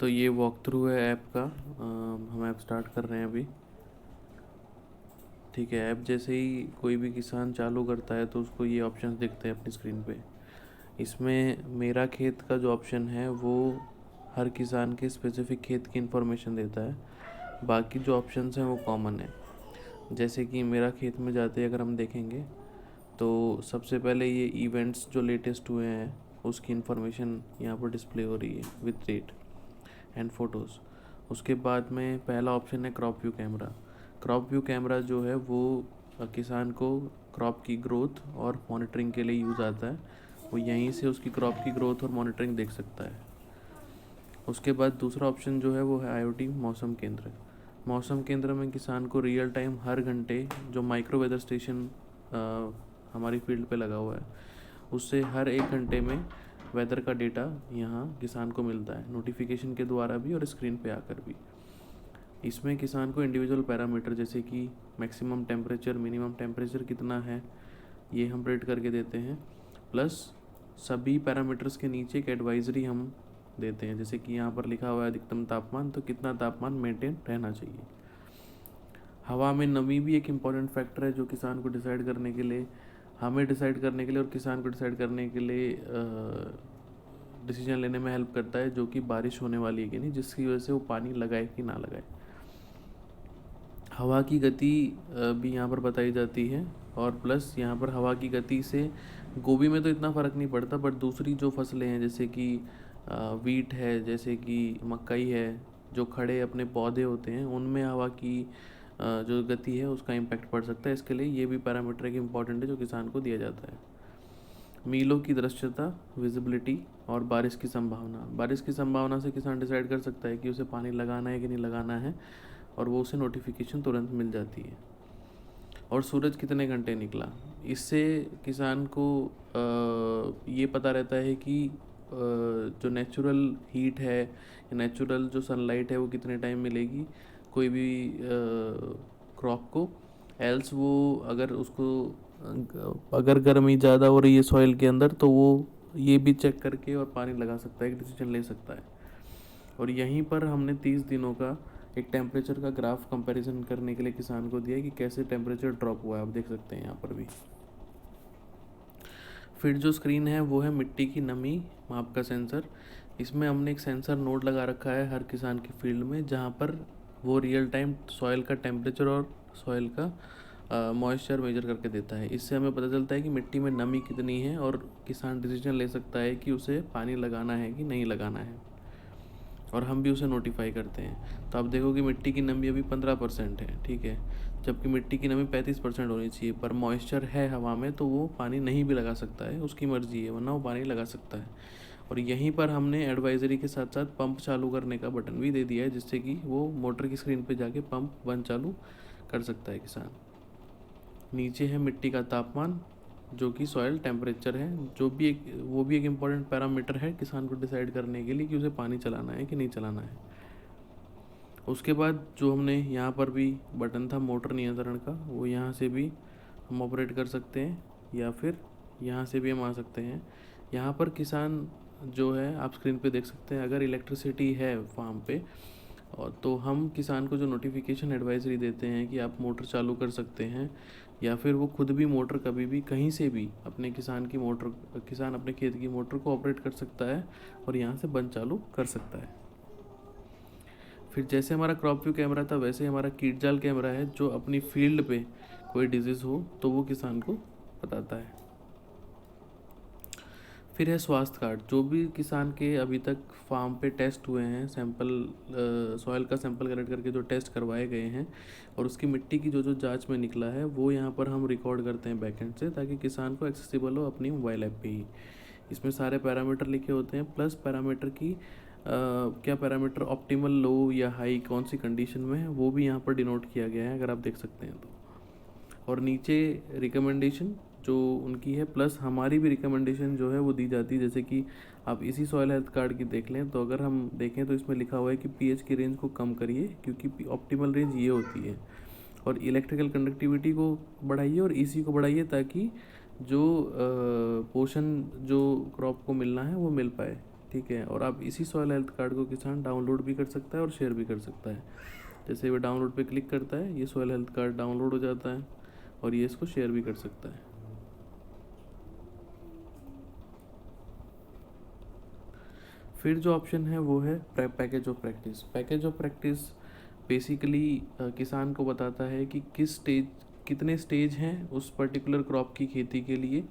तो ये walk through है ऐप का। हम ऐप स्टार्ट कर रहे हैं अभी। ठीक है, ऐप जैसे ही कोई भी किसान चालू करता है तो उसको ये ऑप्शंस दिखते हैं अपनी स्क्रीन पे। इसमें मेरा खेत का जो ऑप्शन है वो हर किसान के स्पेसिफिक खेत की इन्फॉर्मेशन देता है। बाकी जो ऑप्शंस हैं वो कॉमन है। जैसे कि मेरा खेत में जाते अगर हम देखेंगे तो सबसे पहले ये इवेंट्स जो लेटेस्ट हुए हैं उसकी इन्फॉर्मेशन यहाँ पर डिस्प्ले हो रही है विथ डेट एंड फोटोज़। उसके बाद में पहला ऑप्शन है crop view camera. Crop view camera जो है वो किसान को क्रॉप की ग्रोथ और मॉनिटरिंग के लिए यूज़ आता है। वो यहीं से उसकी क्रॉप की ग्रोथ और मॉनिटरिंग देख सकता है। उसके बाद दूसरा ऑप्शन जो है वो है IoT मौसम केंद्र। मौसम केंद्र में किसान को रियल टाइम हर घंटे जो माइक्रो वेदर स्टेशन हमारी फील्ड पे लगा हुआ है उससे हर 1 घंटे में वेदर का डेटा यहाँ किसान को मिलता है, नोटिफिकेशन के द्वारा भी और स्क्रीन पे आकर भी। इसमें किसान को इंडिविजुअल पैरामीटर जैसे कि मैक्सिमम टेम्परेचर, मिनिमम टेम्परेचर कितना है, ये हम रेट करके देते हैं। प्लस सभी पैरामीटर्स के नीचे एक एडवाइजरी हम देते हैं, जैसे कि यहाँ पर लिखा हुआ है अधिकतम तापमान, तो कितना तापमान मेंटेन रहना चाहिए। हवा में नमी भी एक इम्पॉर्टेंट फैक्टर है जो किसान को डिसाइड करने के लिए, हमें डिसाइड करने के लिए और किसान को डिसाइड करने के लिए डिसीजन लेने में हेल्प करता है, जो कि बारिश होने वाली है कि नहीं, जिसकी वजह से वो पानी लगाए कि ना लगाए। हवा की गति भी यहाँ पर बताई जाती है। और प्लस यहाँ पर हवा की गति से गोभी में तो इतना फ़र्क नहीं पड़ता, बट दूसरी जो फसलें हैं जैसे कि वीट है, जैसे कि मकई है, जो खड़े अपने पौधे होते हैं उनमें हवा की जो गति है उसका इम्पैक्ट पड़ सकता है। इसके लिए ये भी पैरामीटर एक इम्पॉर्टेंट है जो किसान को दिया जाता है। मीलों की दृश्यता, विजिबिलिटी और बारिश की संभावना। बारिश की संभावना से किसान डिसाइड कर सकता है कि उसे पानी लगाना है कि नहीं लगाना है, और वो उसे नोटिफिकेशन तुरंत मिल जाती है। और सूरज कितने घंटे निकला, इससे किसान को ये पता रहता है कि जो नेचुरल हीट है या नेचुरल जो सनलाइट है वो कितने टाइम मिलेगी कोई भी क्रॉप को। एल्स वो अगर उसको अगर गर्मी ज़्यादा हो रही है सॉइल के अंदर तो वो ये भी चेक करके और पानी लगा सकता है, एक डिसीजन ले सकता है। और यहीं पर हमने 30 दिनों का एक टेम्परेचर का ग्राफ कंपैरिजन करने के लिए किसान को दिया है कि कैसे टेम्परेचर ड्रॉप हुआ है, आप देख सकते हैं यहाँ पर भी। फिर जो स्क्रीन है वो है मिट्टी की नमी माप का सेंसर। इसमें हमने एक सेंसर नोड लगा रखा है हर किसान की फील्ड में, जहाँ पर वो रियल टाइम सॉइल का टेम्परेचर और सॉइल का मॉइस्चर मेजर करके देता है। इससे हमें पता चलता है कि मिट्टी में नमी कितनी है और किसान डिसीजन ले सकता है कि उसे पानी लगाना है कि नहीं लगाना है, और हम भी उसे नोटिफाई करते हैं। तो आप देखो कि मिट्टी की नमी अभी 15% है, ठीक है, जबकि मिट्टी की नमी 35% होनी चाहिए, पर मॉइस्चर है हवा में तो वो पानी नहीं भी लगा सकता है, उसकी मर्जी है, वरना वो पानी लगा सकता है। और यहीं पर हमने एडवाइजरी के साथ साथ पंप चालू करने का बटन भी दे दिया है, जिससे कि वो मोटर की स्क्रीन पे जाके पंप बंद चालू कर सकता है किसान। नीचे है मिट्टी का तापमान जो कि सॉइल टेम्परेचर है, जो भी एक वो भी एक इम्पॉर्टेंट पैरामीटर है किसान को डिसाइड करने के लिए कि उसे पानी चलाना है कि नहीं चलाना है। उसके बाद जो हमने यहाँ पर भी बटन था मोटर नियंत्रण का, वो यहाँ से भी हम ऑपरेट कर सकते हैं या फिर यहाँ से भी हम आ सकते हैं। यहाँ पर किसान जो है आप स्क्रीन पे देख सकते हैं, अगर इलेक्ट्रिसिटी है फार्म पे और तो हम किसान को जो नोटिफिकेशन एडवाइजरी देते हैं कि आप मोटर चालू कर सकते हैं, या फिर वो खुद भी मोटर कभी भी कहीं से भी अपने किसान अपने खेत की मोटर को ऑपरेट कर सकता है और यहाँ से बंद चालू कर सकता है। फिर जैसे हमारा क्रॉप व्यू कैमरा था वैसे ही हमारा कीट जाल कैमरा है, जो अपनी फील्ड पे कोई डिजीज़ हो तो वो किसान को बताता है। फिर है स्वास्थ्य कार्ड। जो भी किसान के अभी तक फार्म पे टेस्ट हुए हैं, सैंपल सॉइल का सैंपल कलेक्ट करके जो टेस्ट करवाए गए हैं और उसकी मिट्टी की जो जो जांच में निकला है वो यहाँ पर हम रिकॉर्ड करते हैं बैकएंड से, ताकि किसान को एक्सेसिबल हो अपनी मोबाइल ऐप पे ही। इसमें सारे पैरामीटर लिखे होते हैं, प्लस पैरामीटर की क्या पैरामीटर ऑप्टिमल लो या हाई कौन सी कंडीशन में है वो भी यहाँ पर डिनोट किया गया है, अगर आप देख सकते हैं तो। और नीचे रिकमेंडेशन जो उनकी है, प्लस हमारी भी रिकमेंडेशन जो है वो दी जाती है। जैसे कि आप इसी सॉइल हेल्थ कार्ड की देख लें तो अगर हम देखें तो इसमें लिखा हुआ है कि पीएच की रेंज को कम करिए क्योंकि ऑप्टिमल रेंज ये होती है, और इलेक्ट्रिकल कंडक्टिविटी को बढ़ाइए और ईसी को बढ़ाइए ताकि जो पोषण जो क्रॉप को मिलना है वो मिल पाए। ठीक है। और आप इसी सॉइल हेल्थ कार्ड को किसान डाउनलोड भी कर सकता है और शेयर भी कर सकता है। जैसे वो डाउनलोड पे क्लिक करता है, ये सॉइल हेल्थ कार्ड डाउनलोड हो जाता है और ये इसको शेयर भी कर सकता है। फिर जो ऑप्शन है वो है package of practice. Package of practice basically किसान को बताता है कि कितने स्टेज हैं उस पर्टिकुलर क्रॉप की खेती के लिए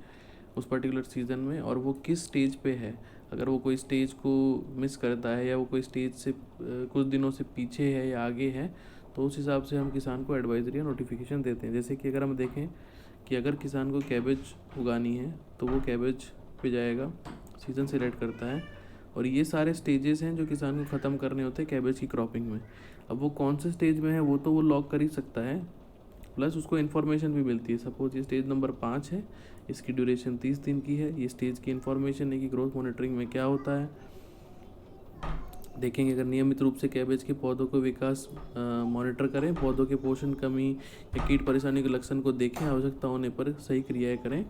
उस पर्टिकुलर सीज़न में, और वो किस स्टेज पे है। अगर वो कोई स्टेज को मिस करता है या वो कोई स्टेज से कुछ दिनों से पीछे है या आगे है, तो उस हिसाब से हम किसान को एडवाइजरी या नोटिफिकेशन देते हैं। जैसे कि अगर हम देखें कि अगर किसान को कैबेज उगानी है तो वो कैबेज पे जाएगा, सीज़न सिलेक्ट करता है, और ये सारे स्टेजेस हैं जो किसान को ख़त्म करने होते हैं कैबेज की क्रॉपिंग में। अब वो कौन से स्टेज में है वो तो वो लॉक कर ही सकता है, प्लस उसको इन्फॉर्मेशन भी मिलती है। सपोज ये स्टेज नंबर 5 है, इसकी ड्यूरेशन 30 दिन की है, ये स्टेज की इन्फॉर्मेशन है कि ग्रोथ मॉनिटरिंग में क्या होता है। देखेंगे अगर नियमित रूप से कैबेज के पौधों को विकास मॉनिटर करें, पौधों के पोषण कमी या कीट परेशानी के लक्षण को देखें, आवश्यकता होने पर सही क्रियाएं करें।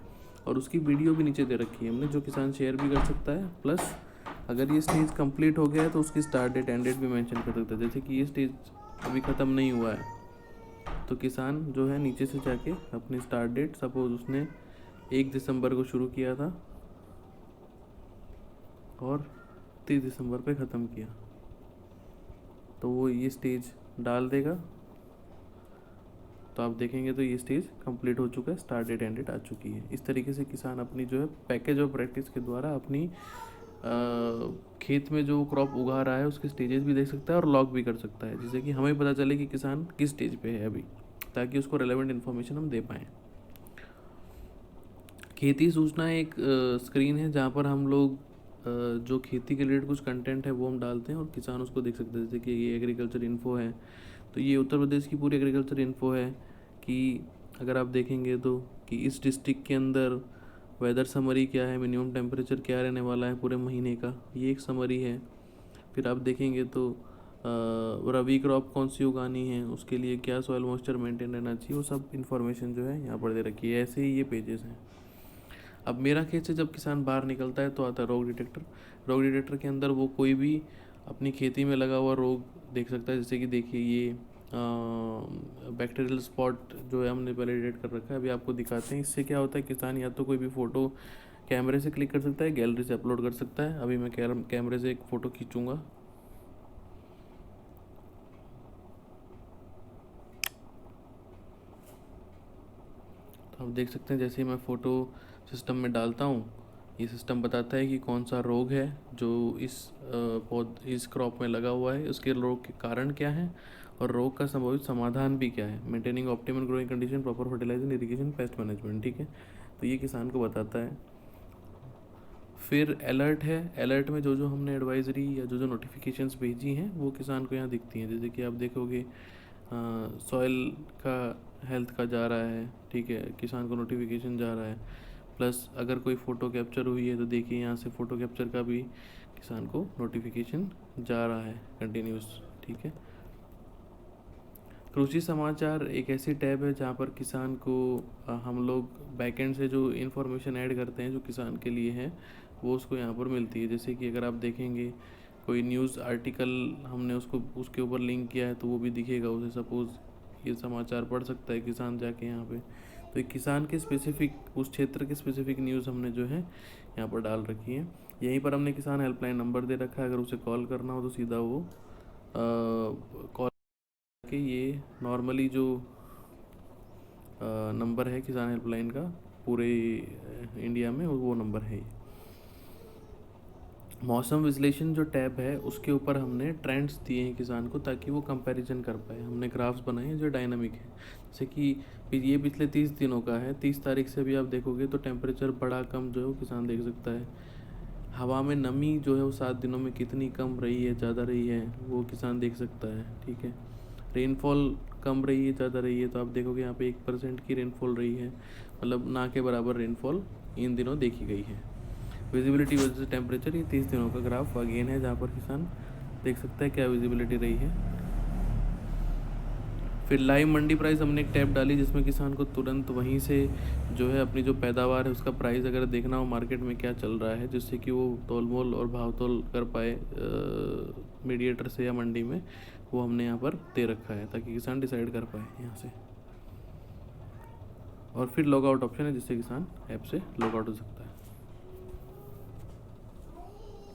और उसकी वीडियो भी नीचे दे रखी है हमने, जो किसान शेयर भी कर सकता है। प्लस अगर ये स्टेज कंप्लीट हो गया है तो उसकी स्टार्ट डेट एंड डेट भी मेंशन कर सकता है। जैसे कि ये स्टेज अभी ख़त्म नहीं हुआ है तो किसान जो है नीचे से जाके अपनी स्टार्ट डेट, सपोज उसने 1 दिसंबर को शुरू किया था और 30 दिसंबर पे ख़त्म किया, तो वो ये स्टेज डाल देगा। तो आप देखेंगे तो ये स्टेज कंप्लीट हो चुका है, स्टार्ट डेट एंड डेट आ चुकी है। इस तरीके से किसान अपनी जो है पैकेज ऑफ प्रैक्टिस के द्वारा अपनी खेत में जो क्रॉप उगा रहा है उसके स्टेजेस भी देख सकता है और लॉग भी कर सकता है, जिससे कि हमें पता चले कि किसान किस स्टेज पे है अभी, ताकि उसको रेलेवेंट इन्फॉर्मेशन हम दे पाएँ। खेती सूचना एक स्क्रीन है जहाँ पर हम लोग जो खेती के रिलेटेड कुछ कंटेंट है वो हम डालते हैं और किसान उसको देख सकते हैं। जैसे कि ये एग्रीकल्चर इन्फो है, तो ये उत्तर प्रदेश की पूरी एग्रीकल्चर इन्फो है कि अगर आप देखेंगे तो कि इस डिस्ट्रिक्ट के अंदर वेदर समरी क्या है, मिनिमम टेम्परेचर क्या रहने वाला है पूरे महीने का, ये एक समरी है। फिर आप देखेंगे तो रबी क्रॉप कौन सी उगानी है, उसके लिए क्या सॉइल मॉइस्चर मेंटेन रहना चाहिए, वो सब इन्फॉर्मेशन जो है यहाँ पर दे रखी है। ऐसे ही ये पेजेस हैं। अब मेरा खेत से जब किसान बाहर निकलता है तो आता है रोग डिटेक्टर। रोग डिटेक्टर के अंदर वो कोई भी अपनी खेती में लगा हुआ रोग देख सकता है। जैसे कि देखिए ये बैक्टीरियल स्पॉट जो है हमने पहले डिटेक्ट कर रखा है, अभी आपको दिखाते हैं। इससे क्या होता है, किसान या तो कोई भी फ़ोटो कैमरे से क्लिक कर सकता है, गैलरी से अपलोड कर सकता है। अभी मैं कैमरे से एक फ़ोटो खींचूँगा, तो आप देख सकते हैं जैसे ही मैं फ़ोटो सिस्टम में डालता हूँ, ये सिस्टम बताता है कि कौन सा रोग है जो इस क्रॉप में लगा हुआ है, उसके रोग के कारण क्या है और रोग का संभावित समाधान भी क्या है। Maintaining optimal growing condition, proper fertiliser, irrigation, pest management, ठीक है। तो ये किसान को बताता है। फिर अलर्ट है, अलर्ट में जो जो हमने एडवाइजरी या जो जो नोटिफिकेशंस भेजी हैं वो किसान को यहाँ दिखती हैं। जैसे कि आप देखोगे सॉइल का हेल्थ का जा रहा है, ठीक है, किसान को नोटिफिकेशन जा रहा है। प्लस अगर कोई फ़ोटो कैप्चर हुई है तो देखिए यहाँ से फ़ोटो कैप्चर का भी किसान को नोटिफिकेशन जा रहा है कंटिन्यूस, ठीक है। कृषि समाचार एक ऐसी टैब है जहाँ पर किसान को हम लोग बैकएंड से जो इन्फॉर्मेशन ऐड करते हैं जो किसान के लिए है वो उसको यहाँ पर मिलती है। जैसे कि अगर आप देखेंगे कोई न्यूज़ आर्टिकल हमने उसको उसके ऊपर लिंक किया है तो वो भी दिखेगा उसे। सपोज़ ये समाचार पढ़ सकता है किसान जाके यहाँ पे, तो एक किसान के स्पेसिफिक उस क्षेत्र के स्पेसिफिक न्यूज़ हमने जो है यहाँ पर डाल रखी है। यहीं पर हमने किसान हेल्पलाइन नंबर दे रखा है, अगर उसे कॉल करना हो तो सीधा वो कॉल कि ये नॉर्मली जो नंबर है किसान हेल्पलाइन का पूरे इंडिया में वो नंबर है। मौसम विश्लेषण जो टैब है उसके ऊपर हमने ट्रेंड्स दिए हैं किसान को ताकि वो कंपैरिजन कर पाए। हमने ग्राफ्स बनाए हैं जो डायनामिक है, जैसे कि ये पिछले 30 दिनों का है। 30 तारीख से भी आप देखोगे तो टेम्परेचर बड़ा कम जो है वो किसान देख सकता है। हवा में नमी जो है वो 7 दिनों में कितनी कम रही है, ज़्यादा रही है, वो किसान देख सकता है, ठीक है। रेनफॉल कम रही है, ज़्यादा रही है, तो आप देखोगे यहाँ पे 1% की रेनफॉल रही है, मतलब ना के बराबर रेनफॉल इन दिनों देखी गई है। विजिबिलिटी वर्सेस टेम्परेचर, ये 30 दिनों का ग्राफ अगेन है जहाँ पर किसान देख सकता है क्या विजिबिलिटी रही है। फिर लाइव मंडी प्राइस हमने एक टैब डाली जिसमें किसान को तुरंत वहीं से जो है अपनी जो पैदावार है उसका प्राइस अगर देखना हो मार्केट में क्या चल रहा है, जिससे कि वो तोल मोल और भाव तोल कर पाए मीडिएटर से या मंडी में, वो हमने यहाँ पर दे रखा है ताकि किसान डिसाइड कर पाए यहाँ से। और फिर लॉग आउट ऑप्शन है जिससे किसान ऐप से लॉग आउट हो सकता है।